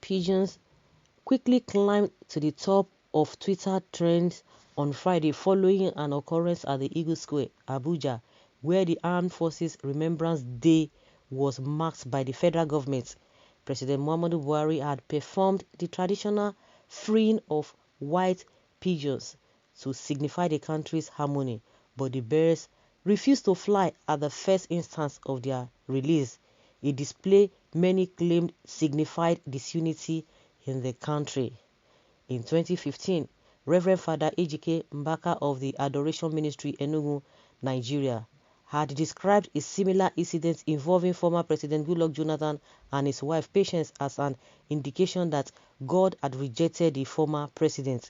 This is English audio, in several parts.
Pigeons quickly climbed to the top of Twitter trends on Friday following an occurrence at the Eagle Square, Abuja, where the Armed Forces Remembrance Day was marked by the federal government. President Muhammadu Buhari had performed the traditional freeing of white pigeons to signify the country's harmony, but the birds refused to fly at the first instance of their release, a display many claimed signified disunity in the country. In 2015, Reverend Father Ejike Mbaka of the Adoration Ministry, Enugu, Nigeria, had described a similar incident involving former President Goodluck Jonathan and his wife Patience as an indication that God had rejected the former president.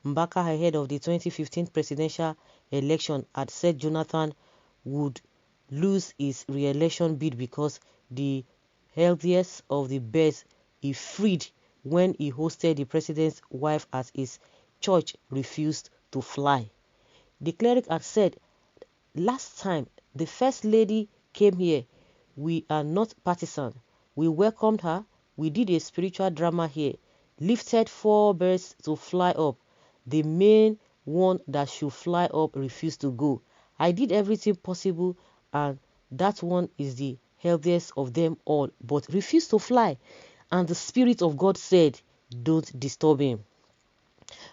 Mbaka, ahead of the 2015 presidential election, had said Jonathan would lose his re-election bid because the healthiest of the birds he freed when he hosted the president's wife as his church refused to fly. The cleric had said, "Last time the First Lady came here, we are not partisan. We welcomed her. We did a spiritual drama here, lifted 4 birds to fly up. The main one that should fly up refused to go. I did everything possible, and that one is the healthiest of them all, but refused to fly. And the Spirit of God said, don't disturb him."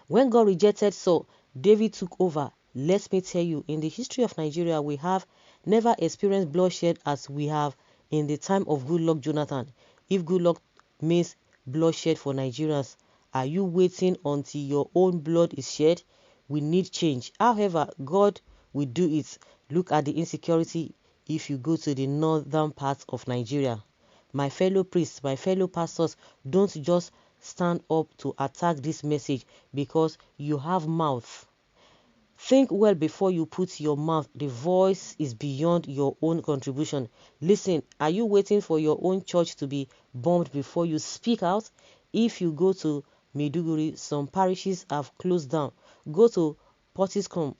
When God rejected Saul, David took over. Let me tell you, in the history of Nigeria, we have never experienced bloodshed as we have in the time of Goodluck Jonathan. If Goodluck means bloodshed for Nigerians, are you waiting until your own blood is shed? We need change. However, God will do it. Look at the insecurity if you go to the northern parts of Nigeria. My fellow priests, my fellow pastors, don't just stand up to attack this message because you have mouth. Think well before you put your mouth. The voice is beyond your own contribution. Listen, are you waiting for your own church to be bombed before you speak out? If you go to Maiduguri, some parishes have closed down. Go to Portiscombe.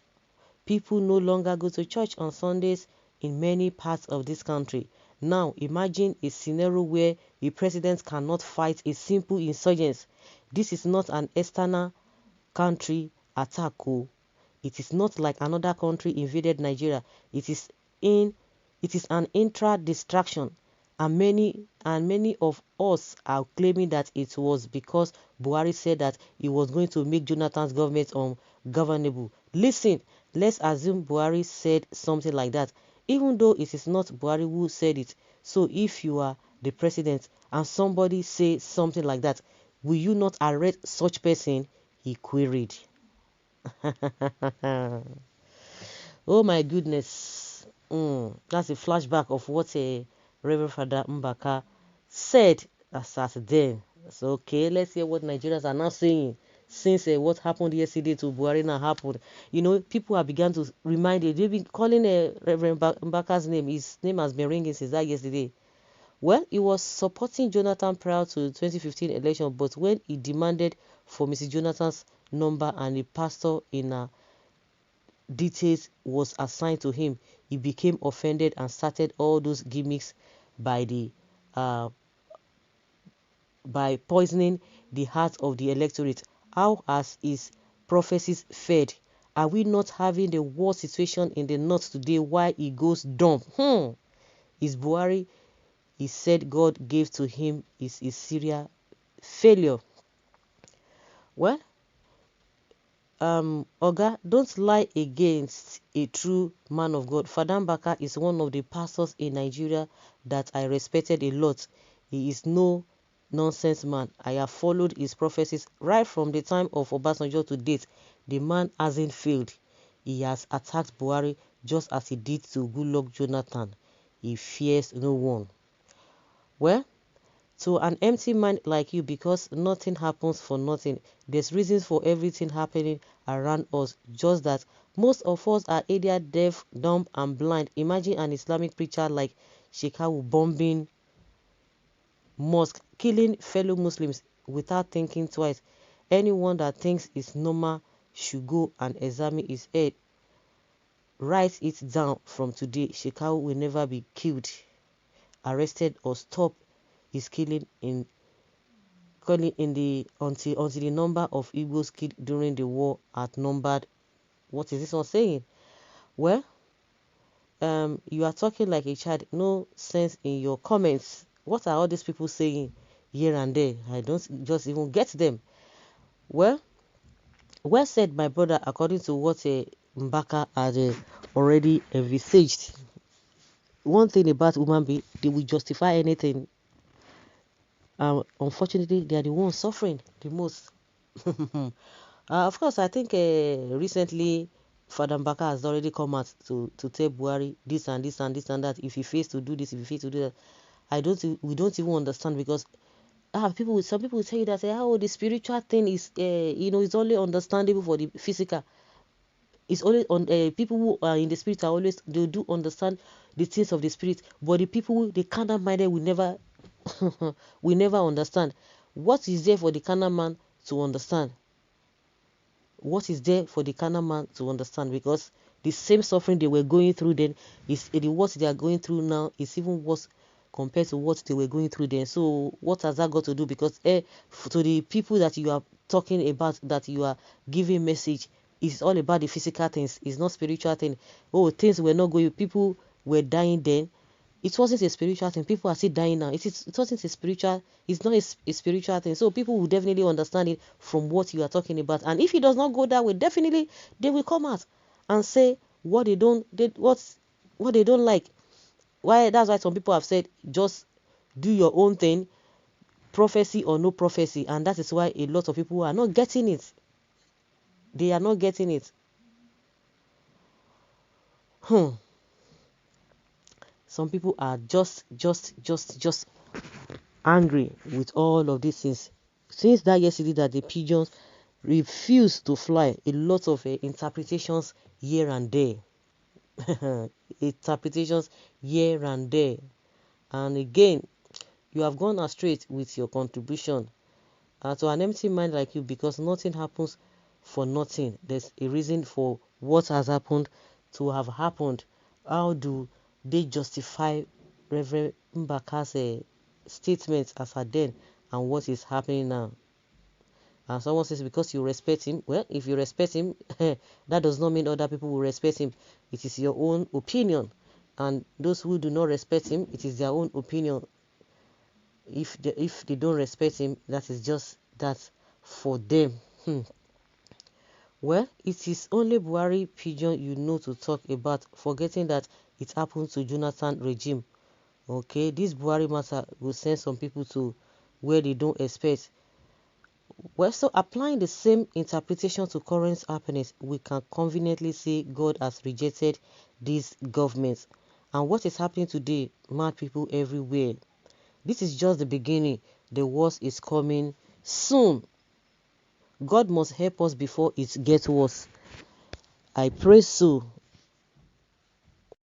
People no longer go to church on Sundays in many parts of this country. Now, imagine a scenario where a president cannot fight a simple insurgents. This is not an external country attack. It is not like another country invaded Nigeria. It is an intra-distraction, and many of us are claiming that it was because Buhari said that he was going to make Jonathan's government ungovernable. Listen, let's assume Buhari said something like that, even though it is not Buhari who said it. So if you are the president and somebody says something like that, will you not arrest such person? He queried. Oh my goodness. That's a flashback of what a Reverend Father Mbaka said as at then. So okay, let's hear what Nigerians are now saying since what happened yesterday to Buhari now happened. You know, people have begun to remind you. They've been calling Reverend Mbaka's name. His name has been ringing since that yesterday. Well, he was supporting Jonathan prior to the 2015 election, but when he demanded for Mrs. Jonathan's number and the pastor in details was assigned to him, he became offended and started all those gimmicks by poisoning the heart of the electorate. How has his prophecies fared? Are we not having the worst situation in the north today? Why he goes dumb? Is Buhari, he said God gave to him, is Syria failure? Well, Oga, don't lie against a true man of God. Father Mbaka is one of the pastors in Nigeria that I respected a lot. He is no nonsense man. I have followed his prophecies right from the time of Obasanjo to date. The man hasn't failed. He has attacked Buhari just as he did to Goodluck Jonathan. He fears no one. Well, to an empty mind like you, because nothing happens for nothing. There's reasons for everything happening around us. Just that most of us are either deaf, dumb, and blind. Imagine an Islamic preacher like Shekau bombing mosque, killing fellow Muslims without thinking twice. Anyone that thinks it's normal should go and examine his head. Write it down from today. Shekau will never be killed, arrested, or stopped his killing in actually in the until the number of Igbos killed during the war outnumbered. What is this one saying? Well, you are talking like a child. No sense in your comments. What are all these people saying here and there? I don't just even get them. Well, well said, my brother. According to what Mbaka had already envisaged. One thing about human being, they will justify anything. Unfortunately, they are the ones suffering the most. Of course, I think recently Father Mbaka has already come out to tell Buhari this and this and this and that. If he fails to do this, if he fails to do that, we don't even understand, because some people will tell you that how the spiritual thing is it's only understandable for the physical. It's only on people who are in the spirit are always, they do understand the things of the spirit, but the people, the carnal minded, will never will never understand. What is there for the carnal man to understand? What is there for the carnal man to understand? Because the same suffering they were going through then is the what they are going through now is even worse compared to what they were going through then. So what has that got to do? Because to the people that you are talking about, that you are giving message, it's all about the physical things. It's not spiritual thing. Oh, things were not going. People were dying then. It wasn't a spiritual thing. People are still dying now. It wasn't a spiritual. It's not a spiritual thing. So people will definitely understand it from what you are talking about. And if it does not go that way, definitely they will come out and say what they don't like. Why? That's why some people have said just do your own thing, prophecy or no prophecy, and that is why a lot of people are not getting it. They are not getting it. Some people are just angry with all of these things. Since that yesterday that the pigeons refused to fly, a lot of interpretations here and there. Interpretations here and there. And again, you have gone astray with your contribution. To an empty mind like you, because nothing happens for nothing. There's a reason for what has happened to have happened. How do they justify Reverend Mbaka's statements as at then and what is happening now? And someone says because you respect him. Well, if you respect him, that does not mean other people will respect him. It is your own opinion. And those who do not respect him, it is their own opinion. If they don't respect him, that is just that for them. Well, it is only Buhari pigeon you know to talk about, forgetting that it happened to Jonathan regime. Okay, this Buhari matter will send some people to where they don't expect. Well, so applying the same interpretation to current happenings, we can conveniently say God has rejected these governments. And what is happening today, mad people everywhere. This is just the beginning. The worst is coming soon. God must help us before it gets worse. I pray so.